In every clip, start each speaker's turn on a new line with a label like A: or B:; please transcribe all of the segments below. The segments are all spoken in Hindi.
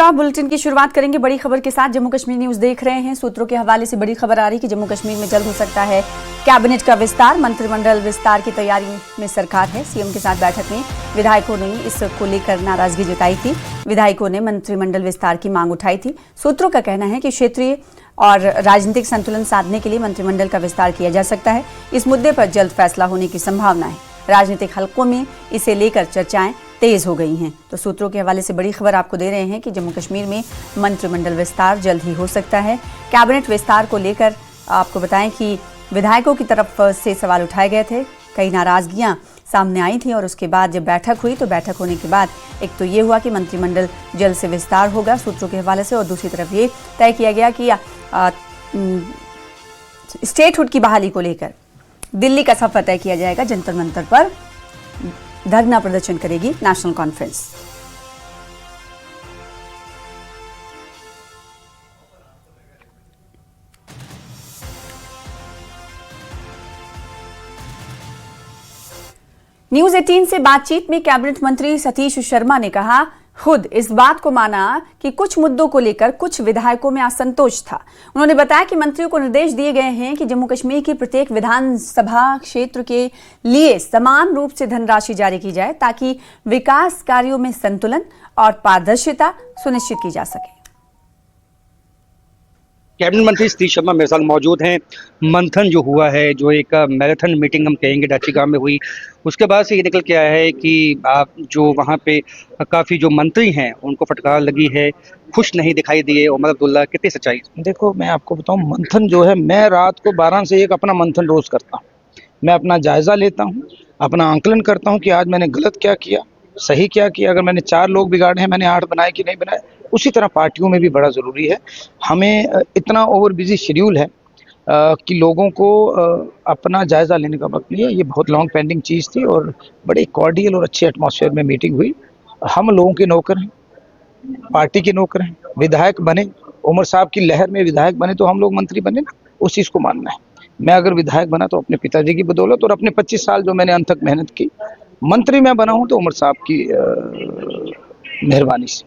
A: नमस्कार। बुलेटिन की शुरुआत करेंगे बड़ी खबर के साथ। जम्मू कश्मीर न्यूज देख रहे हैं। सूत्रों के हवाले से बड़ी खबर आ रही कि जम्मू कश्मीर में जल्द हो सकता है कैबिनेट का विस्तार। मंत्रिमंडल विस्तार की तैयारी में सरकार है। सीएम के साथ बैठक में विधायकों ने इसको लेकर नाराजगी जताई थी। विधायकों ने मंत्रिमंडल विस्तार की मांग उठाई थी। सूत्रों का कहना है कि क्षेत्रीय और राजनीतिक संतुलन साधने के लिए मंत्रिमंडल का विस्तार किया जा सकता है। इस मुद्दे पर जल्द फैसला होने की संभावना है। राजनीतिक हलकों में इसे लेकर चर्चाएं तेज हो गई हैं। तो सूत्रों के हवाले से बड़ी खबर आपको दे रहे हैं कि जम्मू कश्मीर में मंत्रिमंडल विस्तार जल्द ही हो सकता है। कैबिनेट विस्तार को लेकर आपको बताएं कि विधायकों की तरफ से सवाल उठाए गए थे। कई नाराजगियां सामने आई थी और उसके बाद जब बैठक हुई तो बैठक होने के बाद एक तो ये हुआ कि मंत्रिमंडल जल्द से विस्तार होगा सूत्रों के हवाले से, और दूसरी तरफ ये तय किया गया कि स्टेटहुड की बहाली को लेकर दिल्ली का सफर तय किया जाएगा। जंतर मंतर पर धरना प्रदर्शन करेगी नेशनल कॉन्फ्रेंस। न्यूज 18 से बातचीत में कैबिनेट मंत्री सतीश शर्मा ने कहा, खुद इस बात को माना कि कुछ मुद्दों को लेकर कुछ विधायकों में असंतोष था। उन्होंने बताया कि मंत्रियों को निर्देश दिए गए हैं कि जम्मू कश्मीर की प्रत्येक विधानसभा क्षेत्र के लिए समान रूप से धनराशि जारी की जाए ताकि विकास कार्यों में संतुलन और पारदर्शिता सुनिश्चित की जा सके।
B: कैबिनेट मंत्री सतीश शर्मा मेरे साथ मौजूद हैं। मंथन जो हुआ है, जो एक मैराथन मीटिंग हम कहेंगे डाची गांव में हुई, उसके बाद से ये निकल के आया है कि आप जो वहाँ पे काफ़ी जो मंत्री हैं उनको फटकार लगी है, खुश नहीं दिखाई दिए। उमर अब्दुल्ला, कितनी सच्चाई?
C: देखो, मैं आपको बताऊं, मंथन जो है, मैं रात को 12 से 1 अपना मंथन रोज करता हूँ। मैं अपना जायजा लेता हूँ, अपना आंकलन करता हूँ कि आज मैंने गलत क्या किया, सही क्या किया। अगर मैंने 4 लोग बिगाड़े हैं, मैंने 8 बनाए कि नहीं बनाए। उसी तरह पार्टियों में भी बड़ा ज़रूरी है। हमें इतना ओवर बिजी शेड्यूल है कि लोगों को अपना जायज़ा लेने का वक्त नहीं है। ये बहुत लॉन्ग पेंडिंग चीज़ थी और बड़े कॉर्डियल और अच्छे एटमॉस्फेयर में मीटिंग हुई। हम लोगों के नौकर हैं, पार्टी के नौकर हैं। विधायक बने, उमर साहब की लहर में विधायक बने तो हम लोग मंत्री बने ना, उस चीज़ को मानना है। मैं अगर विधायक बना तो अपने पिताजी की बदौलत और अपने 25 साल जो मैंने अंत तक मेहनत की। मंत्री मैं बना हूँ तो उमर साहब की मेहरबानी से।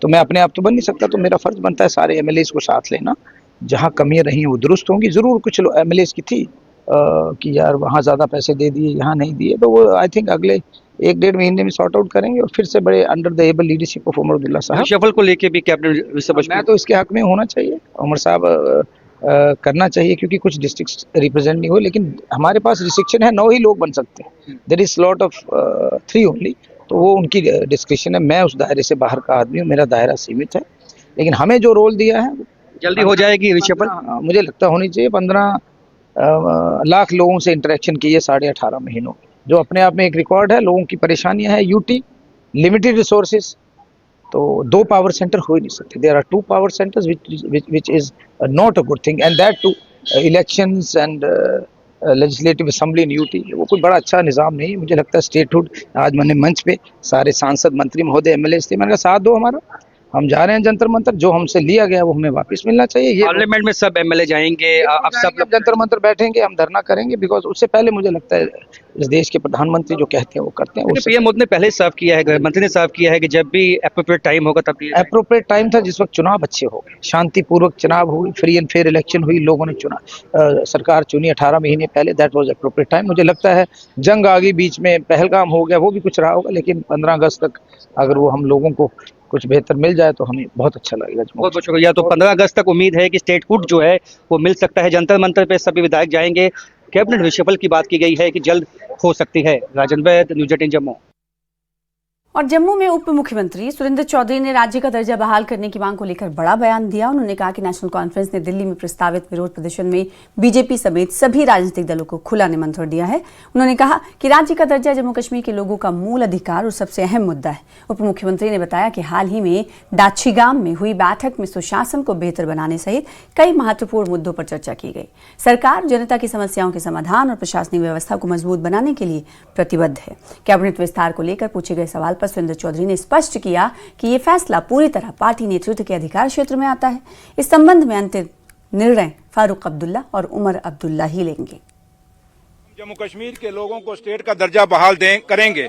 C: तो मैं अपने आप तो बन नहीं सकता, तो मेरा फर्ज बनता है सारे एमएलएस को साथ लेना। जहाँ कमियां रही वो दुरुस्त होंगी। ज़रूर कुछ एमएलएस की थी कि यार वहाँ ज़्यादा पैसे दे दिए, यहाँ नहीं दिए, तो वो आई थिंक अगले 1-1.5 महीने में सॉर्ट आउट करेंगे और फिर से बड़े under the able leadership of Omar Abdullah साहब।
B: शफल को लेके भी कैबिनेट, मैं
C: तो इसके हक में होना चाहिए, उमर साहब करना चाहिए, क्योंकि कुछ डिस्ट्रिक्ट रिप्रेजेंट नहीं हो। लेकिन हमारे पास रिस्ट्रिक्शन है, 9 ही लोग बन सकते हैं। There is slot of 3 only, तो वो उनकी डिस्क्रिप्शन है। मैं उस दायरे से बाहर का आदमी हूँ, मेरा दायरा सीमित है। लेकिन हमें जो रोल दिया है
B: जल्दी हो जाएगी रिशफल।
C: मुझे लगता होनी चाहिए। 15 लाख लोगों से इंटरेक्शन की है 18.5 महीनों, जो अपने आप में एक रिकॉर्ड है। लोगों की परेशानियां हैं, यूटी, लिमिटेड रिसोर्सेज, तो 2 पावर सेंटर हो ही नहीं सकते। There are 2 power centres which is not a good thing, and that too elections and legislative assembly in UT, वो कोई बड़ा अच्छा निज़ाम नहीं है। मुझे लगता है स्टेटहुड, आज मैंने मंच पे सारे सांसद, मंत्री महोदय, एमएलए थे, मैंने कहा साथ दो हमारा, हम जा रहे हैं जंतर मंतर, जो हमसे लिया गया वो हमें वापस मिलना चाहिए। ये
B: पार्लियामेंट में सब एमएलए जाएंगे, अब सब
C: जंतर मंतर बैठेंगे, हम धरना करेंगे। बिकॉज उससे पहले मुझे लगता है इस देश के प्रधानमंत्री जो कहते हैं वो करते हैं।
B: पीएम मोदी ने पहले साफ किया है, गृह मंत्री ने साफ किया है कि जब भी एप्रोप्रिएट टाइम होगा तब
C: एप्रोप्रिएट टाइम था जिस वक्त चुनाव अच्छे हो गए, शांतिपूर्वक चुनाव हुई, फ्री एंड फेयर इलेक्शन हुई, लोगों ने चुना, सरकार चुनी 18 महीने पहले। That was appropriate time. मुझे लगता है जंग आ गई बीच में, पहलगाम हो गया, वो भी कुछ रहा होगा, लेकिन 15 अगस्त तक अगर वो हम लोगों को कुछ बेहतर मिल जाए तो हमें बहुत अच्छा लगेगा।
B: बहुत बहुत शुक्रिया। तो 15 अगस्त तक उम्मीद है कि स्टेटहुड जो है वो मिल सकता है। जंतर मंतर पे सभी विधायक जाएंगे। कैबिनेट रिशफल की बात की गई है कि जल्द हो सकती है। राजन वैद, न्यूज 18 जम्मू।
A: और जम्मू में उप मुख्यमंत्री सुरेंद्र चौधरी ने राज्य का दर्जा बहाल करने की मांग को लेकर बड़ा बयान दिया। उन्होंने कहा कि नेशनल कॉन्फ्रेंस ने दिल्ली में प्रस्तावित विरोध प्रदर्शन में बीजेपी समेत सभी राजनीतिक दलों को खुला निमंत्रण दिया है। उन्होंने कहा कि राज्य का दर्जा जम्मू कश्मीर के लोगों का मूल अधिकार और सबसे अहम मुद्दा है। उप मुख्यमंत्री ने बताया कि हाल ही में डाचीगाम में हुई बैठक में सुशासन को बेहतर बनाने सहित कई महत्वपूर्ण मुद्दों पर चर्चा की गई। सरकार जनता की समस्याओं के समाधान और प्रशासनिक व्यवस्था को मजबूत बनाने के लिए प्रतिबद्ध है। कैबिनेट विस्तार को लेकर पूछे गए सवाल सुरेंद्र चौधरी ने स्पष्ट किया कि यह फैसला पूरी तरह पार्टी नेतृत्व के अधिकार क्षेत्र में आता है। इस संबंध में अंतिम निर्णय फारूक अब्दुल्ला और उमर अब्दुल्ला ही लेंगे।
D: जम्मू कश्मीर के लोगों को स्टेट का दर्जा बहाल करेंगे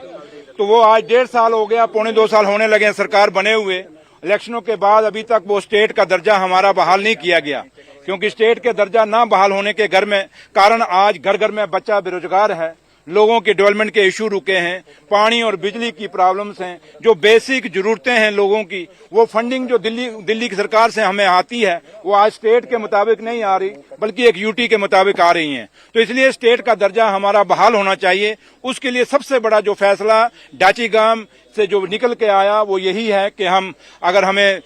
D: तो वो आज 1.5 साल हो गया, 1.25 साल होने लगे हैं सरकार बने हुए, इलेक्शनों के बाद अभी तक वो स्टेट का दर्जा हमारा बहाल नहीं किया गया, क्योंकि स्टेट के दर्जा ना बहाल होने के कारण आज घर घर में बच्चा बेरोजगार है, लोगों के डेवलपमेंट के इशू रुके हैं, पानी और बिजली की प्रॉब्लम्स हैं, जो बेसिक जरूरतें हैं लोगों की, वो फंडिंग जो दिल्ली की सरकार से हमें आती है वो आज स्टेट के मुताबिक नहीं आ रही, बल्कि एक यूटी के मुताबिक आ रही हैं। तो इसलिए स्टेट का दर्जा हमारा बहाल होना चाहिए। उसके लिए सबसे बड़ा जो फैसला डाचीगाम से जो निकल के आया वो यही है कि हम अगर हमें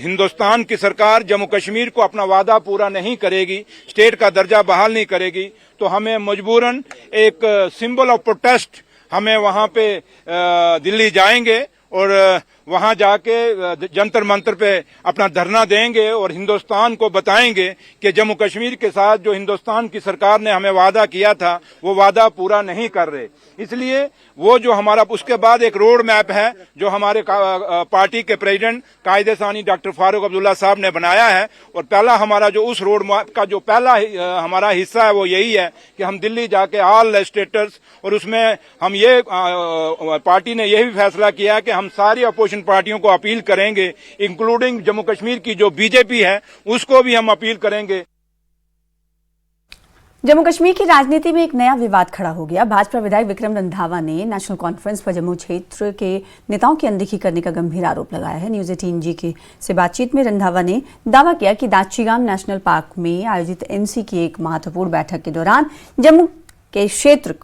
D: हिंदुस्तान की सरकार जम्मू कश्मीर को अपना वादा पूरा नहीं करेगी, स्टेट का दर्जा बहाल नहीं करेगी, तो हमें मजबूरन एक सिंबल ऑफ प्रोटेस्ट हमें वहां पे दिल्ली जाएंगे और वहां जाके जंतर मंतर पे अपना धरना देंगे और हिंदुस्तान को बताएंगे कि जम्मू कश्मीर के साथ जो हिंदुस्तान की सरकार ने हमें वादा किया था वो वादा पूरा नहीं कर रहे। इसलिए वो जो हमारा उसके बाद एक रोड मैप है जो हमारे पार्टी के प्रेसिडेंट कायदे सानी डॉक्टर फारूक अब्दुल्ला साहब ने बनाया है, और पहला हमारा जो उस रोड मैप का जो पहला हमारा हिस्सा है वो यही है कि हम दिल्ली जाके ऑल लेजिस्लेटर्स, और उसमें हम ये पार्टी ने यही फैसला किया कि हम सारी अपोजिशन पार्टियों को अपील करेंगे, इंक्लूडिंग जम्मू कश्मीर की जो बीजेपी है उसको भी हम अपील करेंगे।
A: जम्मू कश्मीर की राजनीति में एक नया विवाद खड़ा हो गया। भाजपा विधायक विक्रम रंधावा ने नेशनल कॉन्फ्रेंस पर जम्मू क्षेत्र के नेताओं की अनदेखी करने का गंभीर आरोप लगाया है। न्यूज 18 जी से बातचीत में रंधावा ने दावा किया कि दाचीगाम नेशनल पार्क में आयोजित एनसी की एक महत्वपूर्ण बैठक के दौरान जम्मू के क्षेत्र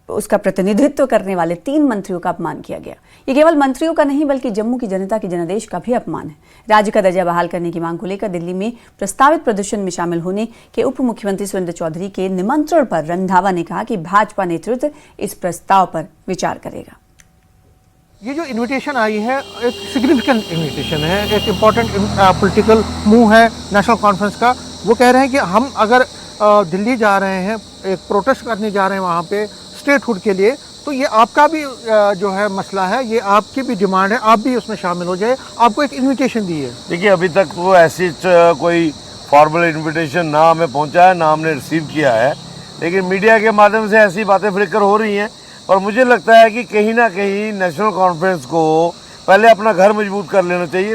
A: उसका प्रतिनिधित्व करने वाले 3 मंत्रियों का अपमान किया गया। ये केवल मंत्रियों का नहीं बल्कि जम्मू की जनता के जनादेश का भी अपमान है। राज्य का दर्जा बहाल करने की मांग को लेकर दिल्ली में प्रस्तावित प्रदर्शन में शामिल होने के उप मुख्यमंत्री सुरेंद्र चौधरी के निमंत्रण पर रंधावा ने कहा कि भाजपा नेतृत्व इस प्रस्ताव पर विचार करेगा।
E: ये जो इन्विटेशन आई है एक सिग्निफिकेंट इन्विटेशन है, एक इम्पॉर्टेंट पॉलिटिकल मूव है नेशनल कॉन्फ्रेंस का। वो कह रहे हैं कि हम अगर दिल्ली जा रहे हैं, एक प्रोटेस्ट करने जा रहे हैं वहाँ पे स्टेटहुड के लिए, तो ये आपका भी जो है मसला है, ये आपकी भी डिमांड है, आप भी उसमें शामिल हो जाए। आपको एक इनविटेशन दी है।
F: देखिए, अभी तक तो ऐसी कोई फॉर्मल इनविटेशन ना हमें पहुंचा है, ना हमने रिसीव किया है, लेकिन मीडिया के माध्यम से ऐसी बातें फ्लिकर हो रही हैं। और मुझे लगता है कि कहीं ना कहीं नेशनल कॉन्फ्रेंस को पहले अपना घर मजबूत कर लेना चाहिए।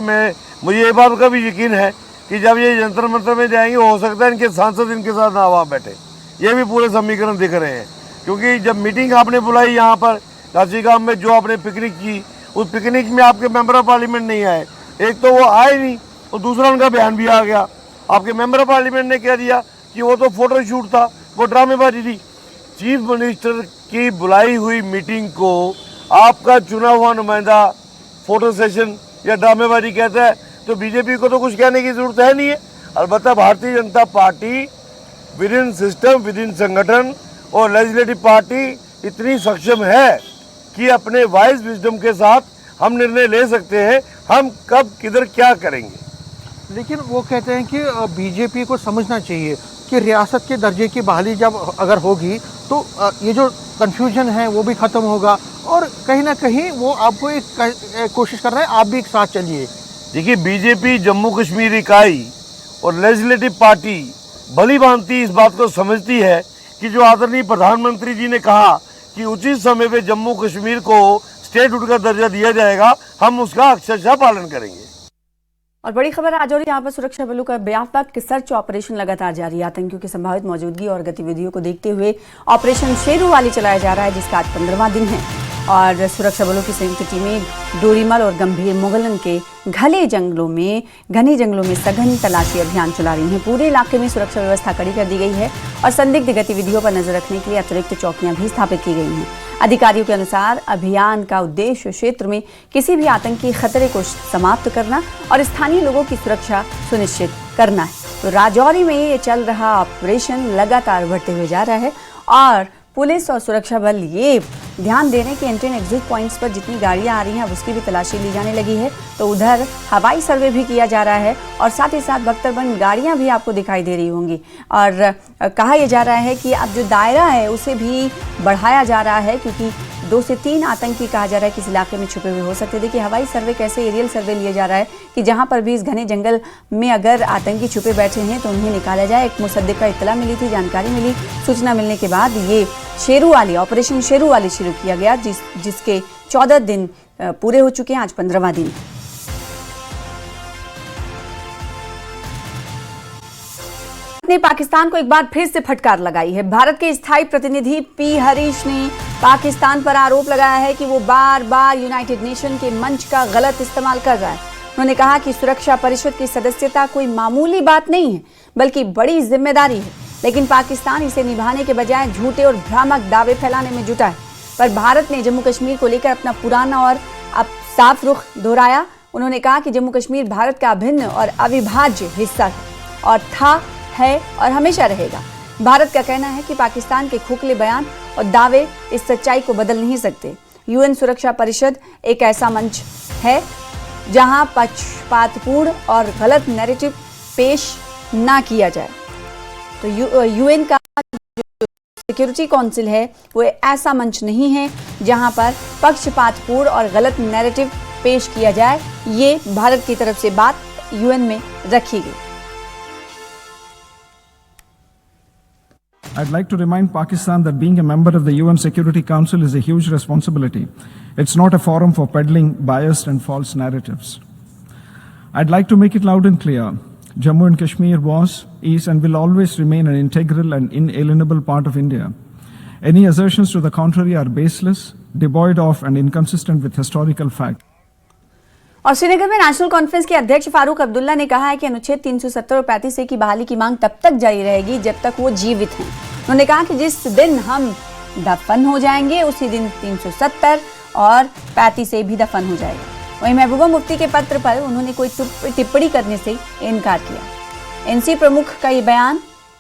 F: मुझे ये बात का भी यकीन है कि जब ये जंतर मंतर में जाएंगे हो सकता है इनके सांसद इनके साथ ना वहाँ बैठे। ये भी पूरे समीकरण दिख रहे हैं, क्योंकि जब मीटिंग आपने बुलाई यहाँ पर दाचीगाम में, जो आपने पिकनिक की, उस पिकनिक में आपके मेंबर ऑफ पार्लियामेंट नहीं आए। एक तो वो आए नहीं और दूसरा उनका बयान भी आ गया। आपके मेंबर ऑफ पार्लियामेंट ने कह दिया कि वो तो फोटो शूट था, वो ड्रामेबाजी थी। चीफ मिनिस्टर की बुलाई हुई मीटिंग को आपका चुना हुआ नुमाइंदा फोटो सेशन या ड्रामेबाजी कहता है, तो बीजेपी को तो कुछ कहने की जरूरत है नहीं है। अलबत्ता Bharatiya Janata party with in system, with in संगठन और लेजिस्लेटिव पार्टी इतनी सक्षम है कि अपने वाइज विजडम के साथ हम निर्णय ले सकते हैं हम कब किधर क्या करेंगे।
E: लेकिन वो कहते हैं कि बीजेपी को समझना चाहिए कि रियासत के दर्जे की बहाली जब अगर होगी तो ये जो कन्फ्यूजन है वो भी ख़त्म होगा, और कहीं ना कहीं वो आपको एक कोशिश कर रहे हैं, आप भी एक साथ चलिए।
F: देखिए, बीजेपी जम्मू कश्मीर इकाई और लेजिस्लेटिव पार्टी भली भांति इस बात को समझती है कि जो आदरणीय प्रधानमंत्री जी ने कहा कि उचित समय पे जम्मू कश्मीर को स्टेटहुड का दर्जा दिया जाएगा, हम उसका अक्षरशः पालन करेंगे।
A: और बड़ी खबर आज और यहाँ पर सुरक्षा बलों का व्यापक सर्च ऑपरेशन लगातार जारी है। आतंकियों की संभावित मौजूदगी और गतिविधियों को देखते हुए ऑपरेशन शेरूवाली चलाया जा रहा है, जिसका आज 15वां दिन है। और सुरक्षा बलों की संयुक्त टीमें डोरीमल और गंभीर मुगलन के घने जंगलों में सघन तलाशी अभियान चला रही हैं। पूरे इलाके में सुरक्षा व्यवस्था कड़ी कर दी गई है और संदिग्ध गतिविधियों पर नजर रखने के लिए अतिरिक्त चौकियां भी स्थापित की गई हैं। अधिकारियों के अनुसार अभियान का उद्देश्य क्षेत्र में किसी भी आतंकी खतरे को समाप्त करना और स्थानीय लोगों की सुरक्षा सुनिश्चित करना है। तो राजौरी में ये चल रहा ऑपरेशन लगातार बढ़ते हुए जा रहा है और पुलिस और सुरक्षा बल ये ध्यान दे रहे हैं कि एंट्री एंड एग्जिट पॉइंट्स पर जितनी गाड़ियां आ रही हैं उसकी भी तलाशी ली जाने लगी है। तो उधर हवाई सर्वे भी किया जा रहा है और साथ ही साथ बख्तरबंद गाड़ियां भी आपको दिखाई दे रही होंगी। और कहा यह जा रहा है कि अब जो दायरा है उसे भी बढ़ाया जा रहा है, क्योंकि 2 से 3 आतंकी कहा जा रहा है कि इस इलाके में छुपे हुए हो सकते हैं। देखिए, हवाई सर्वे कैसे एरियल सर्वे लिया जा रहा है कि जहां पर भी इस घने जंगल में अगर आतंकी छुपे बैठे हैं तो उन्हें निकाला जाए। एक मुसद्दिक का इत्तला मिली थी, जानकारी मिली, सूचना मिलने के बाद ये शेरूवाली ऑपरेशन शेरूवाली शुरू किया गया, जिसके 14 दिन पूरे हो चुके हैं, आज 15वां दिन। ने पाकिस्तान को एक बार फिर से फटकार लगाई है। भारत के स्थायी प्रतिनिधि पी हरीश ने पाकिस्तान पर आरोप लगाया है कि वो बार बार यूनाइटेड नेशन के मंच का गलत इस्तेमाल कर रहा है। उन्होंने कहा कि सुरक्षा परिषद की सदस्यता कोई मामूली बात नहीं है, बल्कि बड़ी जिम्मेदारी है, लेकिन पाकिस्तान इसे निभाने के बजाय झूठे और भ्रामक दावे फैलाने में जुटा है। पर भारत ने जम्मू कश्मीर को लेकर अपना पुराना और अब साफ रुख दोहराया। उन्होंने कहा कि जम्मू कश्मीर भारत का अभिन्न और अविभाज्य हिस्सा है और था, है और हमेशा रहेगा। भारत का कहना है कि पाकिस्तान के खोखले बयान और दावे इस सच्चाई को बदल नहीं सकते। यूएन सुरक्षा परिषद एक ऐसा मंच है जहां पक्षपातपूर्ण और गलत नैरेटिव पेश ना किया जाए। तो यूएन का सिक्योरिटी काउंसिल है वो ऐसा मंच नहीं है जहां पर पक्षपातपूर्ण और गलत नैरेटिव पेश किया जाए। ये भारत की तरफ से बात यूएन में रखी गई।
G: I'd like to remind Pakistan that being a member of the UN Security Council is a huge responsibility. It's not a forum for peddling biased and false narratives. I'd like to make it loud and clear. Jammu and Kashmir was, is and will always remain an integral and inalienable part of India. Any assertions to the contrary are baseless, devoid of and inconsistent with historical fact.
A: और श्रीनगर में नेशनल कॉन्फ्रेंस के अध्यक्ष फारूक अब्दुल्ला ने कहा है कि अनुच्छेद 370 और 35A की बहाली की मांग तब तक जारी रहेगी जब तक वो जीवित हैं। उन्होंने कहा कि जिस दिन हम दफन हो जाएंगे उसी दिन 370 और 35A भी दफन हो जाएगा। वहीं महबूबा मुफ्ती के पत्र पर उन्होंने कोई टिप्पणी करने से इनकार किया। एनसी प्रमुख का ये बयान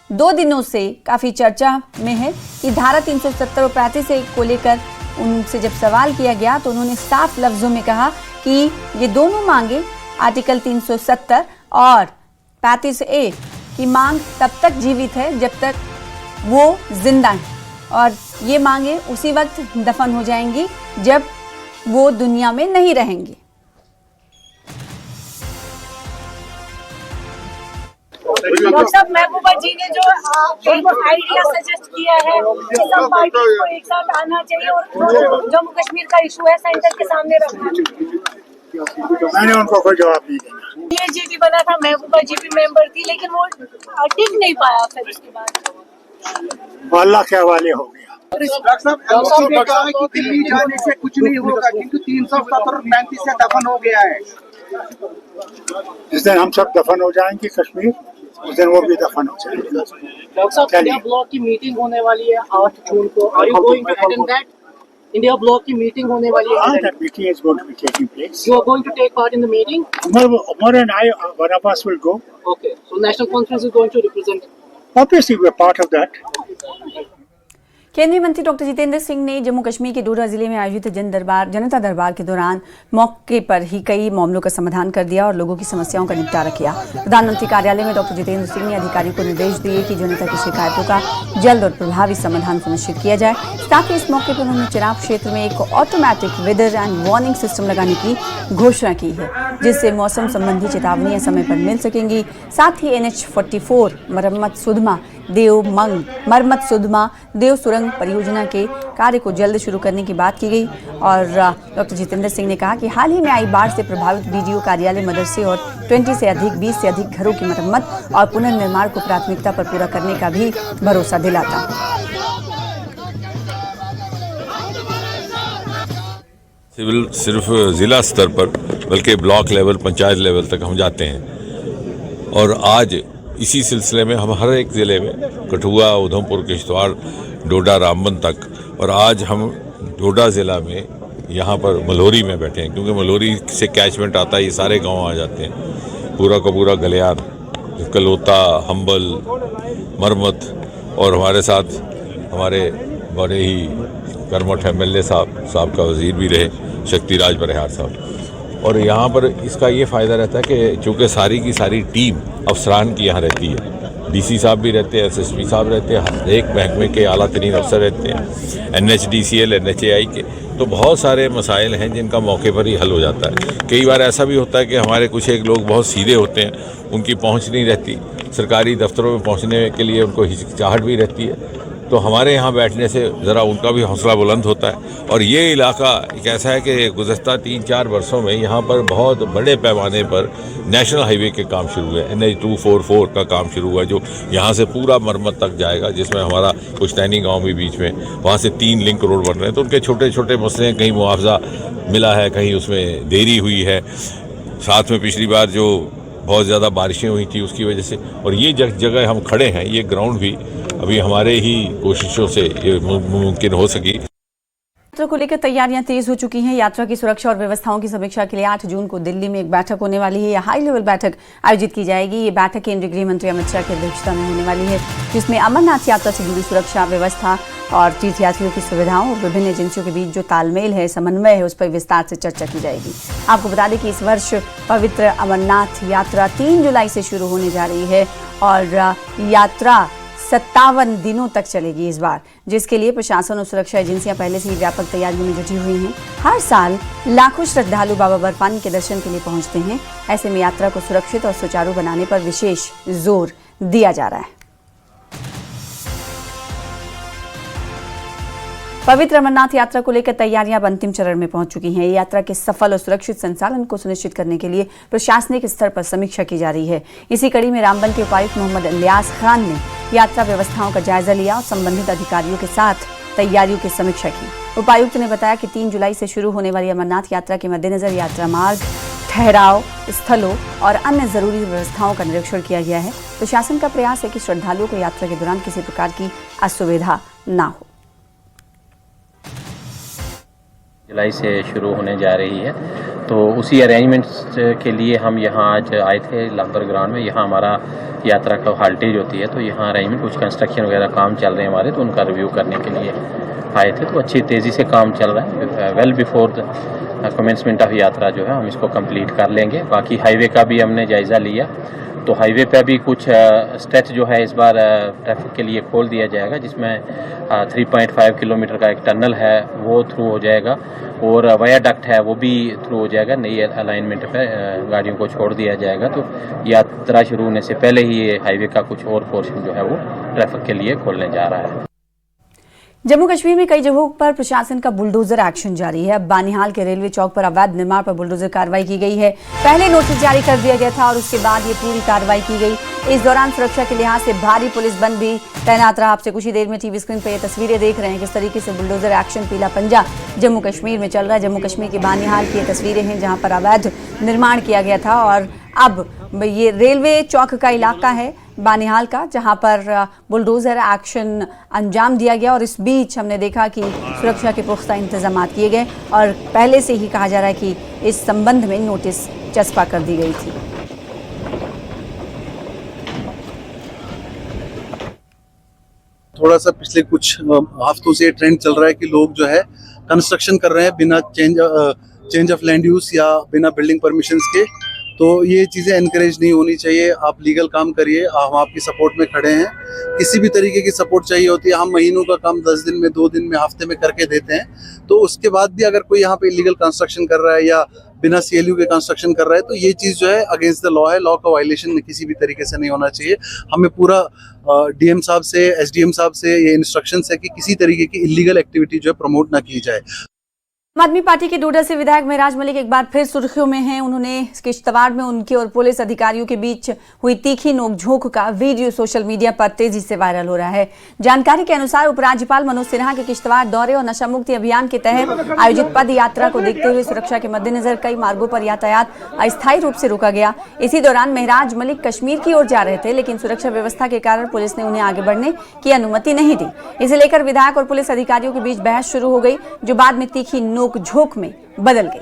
A: 2 दिनों से काफी चर्चा में है कि धारा 370 और 35A को लेकर उनसे जब सवाल किया गया तो उन्होंने साफ लफ्जों में कहा कि ये दोनों मांगे आर्टिकल 370 और 35A की मांग तब तक जीवित है जब तक वो जिंदा है और ये मांगे उसी वक्त दफन हो जाएंगी जब वो दुनिया में नहीं रहेंगी।
H: डॉक्टर साहब, महबूबा जी ने जो एक आइडिया सजेस्ट किया है कि सब पार्टी को एक साथ आना चाहिए और जम्मू कश्मीर का इशू है सेंटर के सामने रखना चाहिए।
I: मैंने उनको कोई जवाब नहीं दिया।
H: ये जी भी बना था, महबूबा जी भी मेंबर थी, लेकिन वो टिक नहीं पाया। फिर उसके बाद
I: अल्लाह के हवाले हो गया।
J: डॉक्टर साहब ने कहा कि दिल्ली जाने से कुछ नहीं होगा, क्योंकि 370 और 35 से दफन हो गया है।
I: जिस दिन हम सब दफन हो जाएंगे कश्मीर, उस दिन वो भी दफन हो जाएंगे।
K: डॉक्टर साहब, इंडिया ब्लॉक की मीटिंग होने वाली है 8 जून को। Are you going to attend that? India bloc की मीटिंग होने वाली है।
I: That meeting is going to be taking place.
K: You are going to take part in the meeting?
I: Umar and I, one of us will go.
K: Okay, so National Conference is going to represent.
I: Obviously, we're part of that.
A: केंद्रीय मंत्री डॉक्टर जितेंद्र सिंह ने जम्मू कश्मीर के डोडा जिले में आयोजित जनता दरबार के दौरान मौके पर ही कई मामलों का समाधान कर दिया और लोगों की समस्याओं का निपटारा किया। प्रधानमंत्री कार्यालय में डॉक्टर जितेंद्र सिंह ने अधिकारियों को निर्देश दिए कि जनता की शिकायतों का जल्द और प्रभावी समाधान सुनिश्चित किया जाए। साथ ही इस मौके पर उन्होंने चिनाब क्षेत्र में एक automatic weather and warning system लगाने की घोषणा की है, जिससे मौसम संबंधी चेतावनियां समय पर मिल सकेंगी। साथ ही NH44 मरम्मत सुधमा देव सुरंग परियोजना के कार्य को जल्द शुरू करने की बात की गई। और डॉक्टर जितेंद्र सिंह ने कहा कि हाल ही में आई बाढ़ से प्रभावित BDO कार्यालय मदरसे और 20 से अधिक घरों की मरम्मत और पुनर्निर्माण को प्राथमिकता पर पूरा करने का भी भरोसा दिलाता।
L: सिविल सिर्फ ज़िला स्तर पर बल्कि ब्लॉक लेवल, पंचायत लेवल तक हम जाते हैं और आज इसी सिलसिले में हम हर एक ज़िले में कठुआ, उधमपुर, किश्तवाड़, डोडा, रामबन तक, और आज हम डोडा ज़िला में यहाँ पर मल्होरी में बैठे हैं क्योंकि मल्होरी से कैचमेंट आता है, ये सारे गांव आ जाते हैं। पूरा का पूरा गलियार, कलोता, हम्बल, मरमत और हमारे साथ हमारे बड़े ही कर्मठ MLA साहब का वज़ीर भी रहे, शक्तिराज बरिहार साहब। और यहाँ पर इसका ये फ़ायदा रहता है कि चूँकि सारी की सारी टीम अफसरान की यहाँ रहती है, DC साहब भी रहते हैं, SSP साहब रहते हैं, हर एक महकमे के आला तरीन अफसर रहते हैं, NHDCL, NHAI के, तो बहुत सारे मसाइल हैं जिनका मौके पर ही हल हो जाता है। कई बार ऐसा भी होता है कि हमारे कुछ एक लोग बहुत सीधे होते हैं, उनकी पहुँच नहीं रहती, सरकारी दफ्तरों में पहुँचने के लिए उनको हिचकिचाहट भी रहती है, तो हमारे यहाँ बैठने से ज़रा उनका भी हौसला बुलंद होता है। और ये इलाका एक ऐसा है कि गुज़श्ता 3-4 वर्षों में यहाँ पर बहुत बड़े पैमाने पर नेशनल हाईवे के काम शुरू हुए। NH 244 का काम शुरू हुआ जो यहाँ से पूरा मरम्मत तक जाएगा, जिसमें हमारा पुश्तैनी गांव भी बीच में, वहाँ से 3 लिंक रोड बन रहे हैं। तो उनके छोटे छोटे मसले हैं, कहीं मुआवजा मिला है, कहीं उसमें देरी हुई है। साथ में पिछली बार जो बहुत ज़्यादा बारिशें हुई थी उसकी वजह से, और ये जगह हम खड़े हैं, ये ग्राउंड भी अभी हमारे ही कोशिशों से ये मुमकिन हो सकी।
A: यात्रा को लेकर तैयारियां तेज हो चुकी हैं। यात्रा की सुरक्षा और व्यवस्थाओं की समीक्षा के लिए 8 जून को दिल्ली में एक बैठक होने वाली है। यह हाई लेवल बैठक आयोजित की जाएगी। ये बैठक केंद्रीय गृह मंत्री अमित शाह की अध्यक्षता में होने वाली है, जिसमें अमरनाथ यात्रा से जुड़ी सुरक्षा व्यवस्था और तीर्थयात्रियों की सुविधाओं और विभिन्न एजेंसियों के बीच जो तालमेल है, समन्वय है, उस पर विस्तार से चर्चा की जाएगी। आपको बता दें कि इस वर्ष पवित्र अमरनाथ यात्रा 3 जुलाई से शुरू होने जा रही है और यात्रा 57 दिनों तक चलेगी इस बार, जिसके लिए प्रशासन और सुरक्षा एजेंसियां पहले से ही व्यापक तैयारियों में जुटी हुई हैं। हर साल लाखों श्रद्धालु बाबा बर्फानी के दर्शन के लिए पहुंचते हैं। ऐसे में यात्रा को सुरक्षित और सुचारू बनाने पर विशेष जोर दिया जा रहा है। पवित्र अमरनाथ यात्रा को लेकर तैयारियां अब अंतिम चरण में पहुंच चुकी हैं। यात्रा के सफल और सुरक्षित संचालन को सुनिश्चित करने के लिए प्रशासनिक स्तर पर समीक्षा की जा रही है। इसी कड़ी में रामबन के उपायुक्त मोहम्मद इलियास खान ने यात्रा व्यवस्थाओं का जायजा लिया और संबंधित अधिकारियों के साथ तैयारियों की समीक्षा की। उपायुक्त ने बताया कि 3 जुलाई से शुरू होने वाली अमरनाथ यात्रा के मद्देनजर यात्रा मार्ग, ठहराव स्थलों और अन्य जरूरी व्यवस्थाओं का निरीक्षण किया गया है। प्रशासन का प्रयास है कि श्रद्धालुओं को यात्रा के दौरान किसी प्रकार की असुविधा न हो।
M: जुलाई से शुरू होने जा रही है, तो उसी अरेंजमेंट्स के लिए हम यहाँ आज आए थे लाहौर ग्राउंड में। यहाँ हमारा यात्रा का हाल्टेज होती है, तो यहाँ अरेंजमेंट कुछ कंस्ट्रक्शन वगैरह काम चल रहे हैं हमारे, तो उनका रिव्यू करने के लिए आए थे। तो अच्छी तेज़ी से काम चल रहा है। Well before the commencement of यात्रा जो है हम इसको कंप्लीट कर लेंगे। बाकी हाईवे का भी हमने जायज़ा लिया, तो हाईवे पे भी कुछ स्ट्रेच जो है इस बार ट्रैफिक के लिए खोल दिया जाएगा, जिसमें 3.5 किलोमीटर का एक टनल है वो थ्रू हो जाएगा और वायाडक्ट है वो भी थ्रू हो जाएगा। नई अलाइनमेंट पे गाड़ियों को छोड़ दिया जाएगा। तो यात्रा शुरू होने से पहले ही ये हाईवे का कुछ और पोर्शन जो है वो ट्रैफिक के लिए खोलने जा रहा है।
A: जम्मू कश्मीर में कई जगहों पर प्रशासन का बुलडोजर एक्शन जारी है। अब बानिहाल के रेलवे चौक पर अवैध निर्माण पर बुलडोजर कार्रवाई की गई है। पहले नोटिस जारी कर दिया गया था और उसके बाद ये पूरी कार्रवाई की गई। इस दौरान सुरक्षा के लिहाज से भारी पुलिस बल भी तैनात रहा। आपसे कुछ ही देर में टीवी स्क्रीन पर ये तस्वीरें देख रहे हैं किस तरीके से बुलडोजर एक्शन पीला पंजा जम्मू कश्मीर में चल रहा है। जम्मू कश्मीर के बानिहाल की ये तस्वीरें हैं जहाँ पर अवैध निर्माण किया गया था और अब ये रेलवे चौक का इलाका है बानिहाल का, जहां पर बुलडोजर एक्शन अंजाम दिया गया। और इस बीच हमने देखा कि सुरक्षा के पुख्ता इंतजाम किए गए और पहले से ही कहा जा रहा है कि इस संबंध में नोटिस चस्पा कर दी गई थी।
N: थोड़ा सा पिछले कुछ हफ्तों से ट्रेंड चल रहा है कि लोग जो है कंस्ट्रक्शन कर रहे हैं बिना चेंज ऑफ लैंड यूज या बिना बिल्डिंग परमिशंस के। तो ये चीज़ें एनकरेज नहीं होनी चाहिए। आप लीगल काम करिए, हम आपकी सपोर्ट में खड़े हैं। किसी भी तरीके की सपोर्ट चाहिए होती है, हम महीनों का काम 10 दिन में, 2 दिन में, हफ्ते में करके देते हैं। तो उसके बाद भी अगर कोई यहाँ पे इलीगल कंस्ट्रक्शन कर रहा है या बिना CLU के कंस्ट्रक्शन कर रहा है, तो ये चीज़ जो है अगेंस्ट द लॉ है। लॉ का वायलेशन किसी भी तरीके से नहीं होना चाहिए। हमें पूरा DM साहब से, SDM साहब से ये इंस्ट्रक्शंस है कि किसी तरीके की इलीगल एक्टिविटी जो है प्रमोट ना की जाए।
A: आम आदमी पार्टी के डोडा से विधायक महराज मलिक एक बार फिर सुर्खियों में हैं। उन्होंने किश्तवाड़ में उनके और पुलिस अधिकारियों के बीच हुई तीखी नोकझोंक का वीडियो सोशल मीडिया पर तेजी से वायरल हो रहा है। जानकारी के अनुसार उपराज्यपाल मनोज सिन्हा के किश्तवाड़ दौरे और नशा मुक्ति अभियान के तहत आयोजित पद यात्रा को देखते हुए सुरक्षा के मद्देनजर कई मार्गों पर यातायात अस्थायी रूप से रोका गया। इसी दौरान महराज मलिक कश्मीर की ओर जा रहे थे, लेकिन सुरक्षा व्यवस्था के कारण पुलिस ने उन्हें आगे बढ़ने की अनुमति नहीं दी। इसे लेकर विधायक और पुलिस अधिकारियों के बीच बहस शुरू हो गई, जो बाद में तीखी नोकझोंक में बदल गई।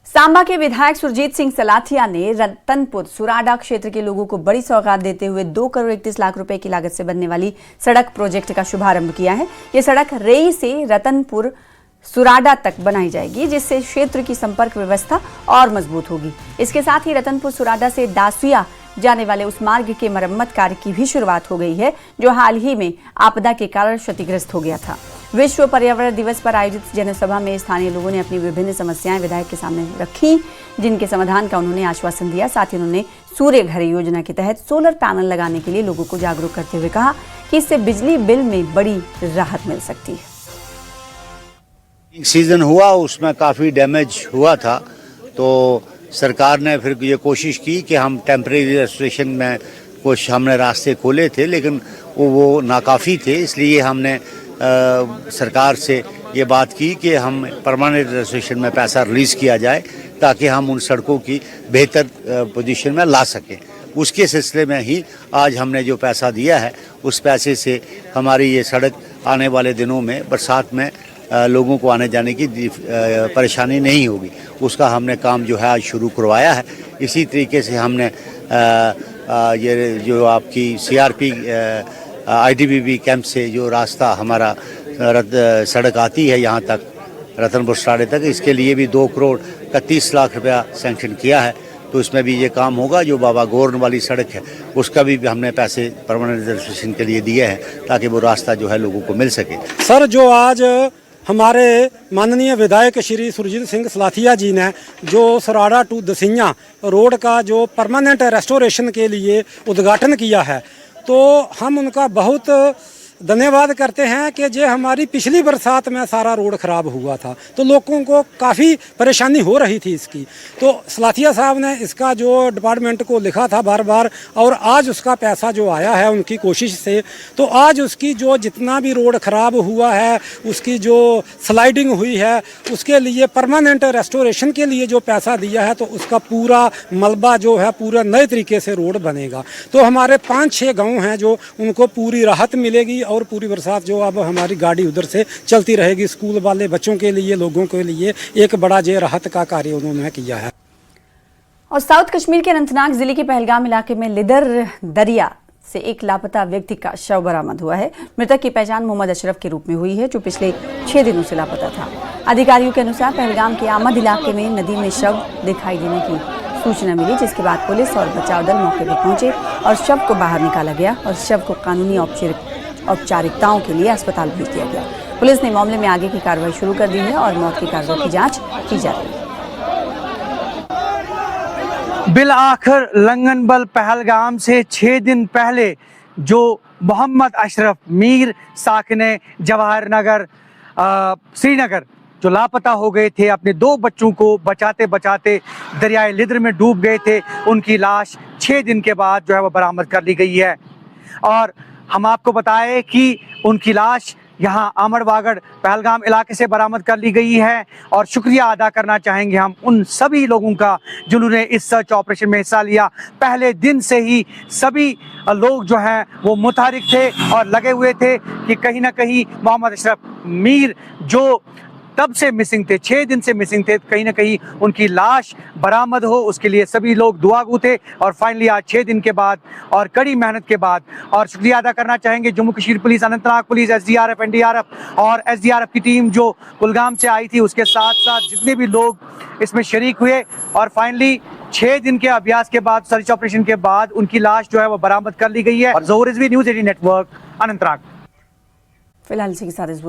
A: सांबा के विधायक सुरजीत सिंह सलाथिया ने रतनपुर सुराडा क्षेत्र के लोगों को बड़ी सौगात देते हुए 2 करोड़ 31 लाख रुपए की लागत से बनने वाली सड़क प्रोजेक्ट का शुभारंभ किया है। यह सड़क रेई से रतनपुर सुराडा तक बनाई जाएगी, जिससे क्षेत्र की संपर्क व्यवस्था और मजबूत होगी। इसके साथ ही रतनपुर सुराडा से दासुया जाने वाले उस मार्ग के मरम्मत कार्य की भी शुरुआत हो गई है, जो हाल ही में आपदा के कारण क्षतिग्रस्त हो गया था। विश्व पर्यावरण दिवस पर आयोजित जनसभा में स्थानीय लोगों ने अपनी विभिन्न समस्याएं विधायक के सामने रखी, जिनके समाधान का उन्होंने आश्वासन दिया। साथ ही उन्होंने सूर्य घर योजना के तहत सोलर पैनल लगाने के लिए लोगों को जागरूक करते हुए कहा कि इससे बिजली बिल में बड़ी राहत मिल सकती है।
O: सीजन हुआ, उसमें काफ़ी डैमेज हुआ था, तो सरकार ने फिर ये कोशिश की कि हम टेम्परेरी रेस्टोरेशन में कुछ हमने रास्ते खोले थे, लेकिन वो नाकाफ़ी थे। इसलिए हमने सरकार से ये बात की कि हम परमानेंट रेस्टोरेशन में पैसा रिलीज़ किया जाए ताकि हम उन सड़कों की बेहतर पोजीशन में ला सकें। उसके सिलसिले में ही आज हमने जो पैसा दिया है, उस पैसे से हमारी ये सड़क आने वाले दिनों में बरसात में लोगों को आने जाने की परेशानी नहीं होगी। उसका हमने काम जो है आज शुरू करवाया है। इसी तरीके से हमने ये जो आपकी CRP ITBP कैंप से जो रास्ता हमारा सड़क आती है यहाँ तक रतनपुर साड़े तक, इसके लिए भी 2 करोड़ 31 लाख रुपया सैंक्शन किया है। तो इसमें भी ये काम होगा। जो बाबा गोरन वाली सड़क है, उसका भी हमने पैसे परमानेंट रेजिस्ट्रेशन के लिए दिए हैं ताकि वो रास्ता जो है लोगों को मिल सके।
P: सर, जो आज हमारे माननीय विधायक श्री सुरजीत सिंह सलाथिया जी ने जो सराड़ा टू दसियाँ रोड का जो परमानेंट रेस्टोरेशन के लिए उद्घाटन किया है, तो हम उनका बहुत धन्यवाद करते हैं कि जो हमारी पिछली बरसात में सारा रोड ख़राब हुआ था तो लोगों को काफ़ी परेशानी हो रही थी इसकी। तो सलाथिया साहब ने इसका जो डिपार्टमेंट को लिखा था बार बार, और आज उसका पैसा जो आया है उनकी कोशिश से, तो आज उसकी जो जितना भी रोड ख़राब हुआ है, उसकी जो स्लाइडिंग हुई है, उसके लिए परमानेंट रेस्टोरेशन के लिए जो पैसा दिया है, तो उसका पूरा मलबा जो है पूरा नए तरीके से रोड बनेगा। तो हमारे 5-6 गाँव हैं जो उनको पूरी राहत मिलेगी और पूरी बरसात जो अब हमारी गाड़ी उधर से चलती रहेगी। स्कूल वाले बच्चों के लिए, लोगों के लिए एक बड़ा जो राहत का कार्य उन्होंने किया है।
A: और साउथ कश्मीर के अनंतनाग जिले के पहलगाम इलाके में लिदर दरिया से एक लापता व्यक्ति का शव बरामद हुआ है। मृतक की पहचान मोहम्मद अशरफ के रूप में हुई है, जो पिछले 6 दिनों से लापता था। अधिकारियों के अनुसार पहलगाम के आमद इलाके में नदी में शव दिखाई देने की सूचना मिली, जिसके बाद पुलिस और बचाव दल मौके पर पहुंचे और शव को बाहर निकाला गया और शव को कानूनी औपचारिकताओं के लिए अस्पताल भेज दिया गया। पुलिस ने मामले में आगे की कार्रवाई शुरू कर दी है और मौत के कारणों की जांच की जा रही है।
Q: बिल आखिर लंगनबल पहलगाम से 6 दिन पहले जो मोहम्मद अशरफ मीर साकिने जवाहर नगर श्रीनगर जो लापता हो गए थे, अपने 2 बच्चों को बचाते बचाते दरियाए लिदर में डूब गए थे, उनकी लाश 6 दिन के बाद जो है वो बरामद कर ली गई है। और हम आपको बताएं कि उनकी लाश यहाँ आमड़वागढ़ पहलगाम इलाके से बरामद कर ली गई है। और शुक्रिया अदा करना चाहेंगे हम उन सभी लोगों का जिन्होंने इस सर्च ऑपरेशन में हिस्सा लिया। पहले दिन से ही सभी लोग जो हैं वो मुतहरिक थे और लगे हुए थे कि कहीं ना कहीं मोहम्मद अशरफ मीर जो तब से मिसिंग थे, 6 दिन से मिसिंग थे, कहीं ना कहीं उनकी लाश बरामद हो, उसके लिए सभी लोग दुआगू थे। और फाइनली आज 6 दिन के बाद और कड़ी मेहनत के बाद, और शुक्रिया अदा करना चाहेंगे Jammu Kashmir police, Anantnag police, SDRF, NDRF और SDRF की टीम जो कुलगाम से आई थी, उसके साथ साथ जितने भी लोग इसमें शरीक हुए। और फाइनली 6 दिन के अभ्यास के बाद, सर्च ऑपरेशन के बाद उनकी लाश जो है वो बरामद कर ली गई है। और ज़ोहर रिजवी, न्यूज़ 18 नेटवर्क, अनंतनाग।
A: फिलहाल इसी के साथ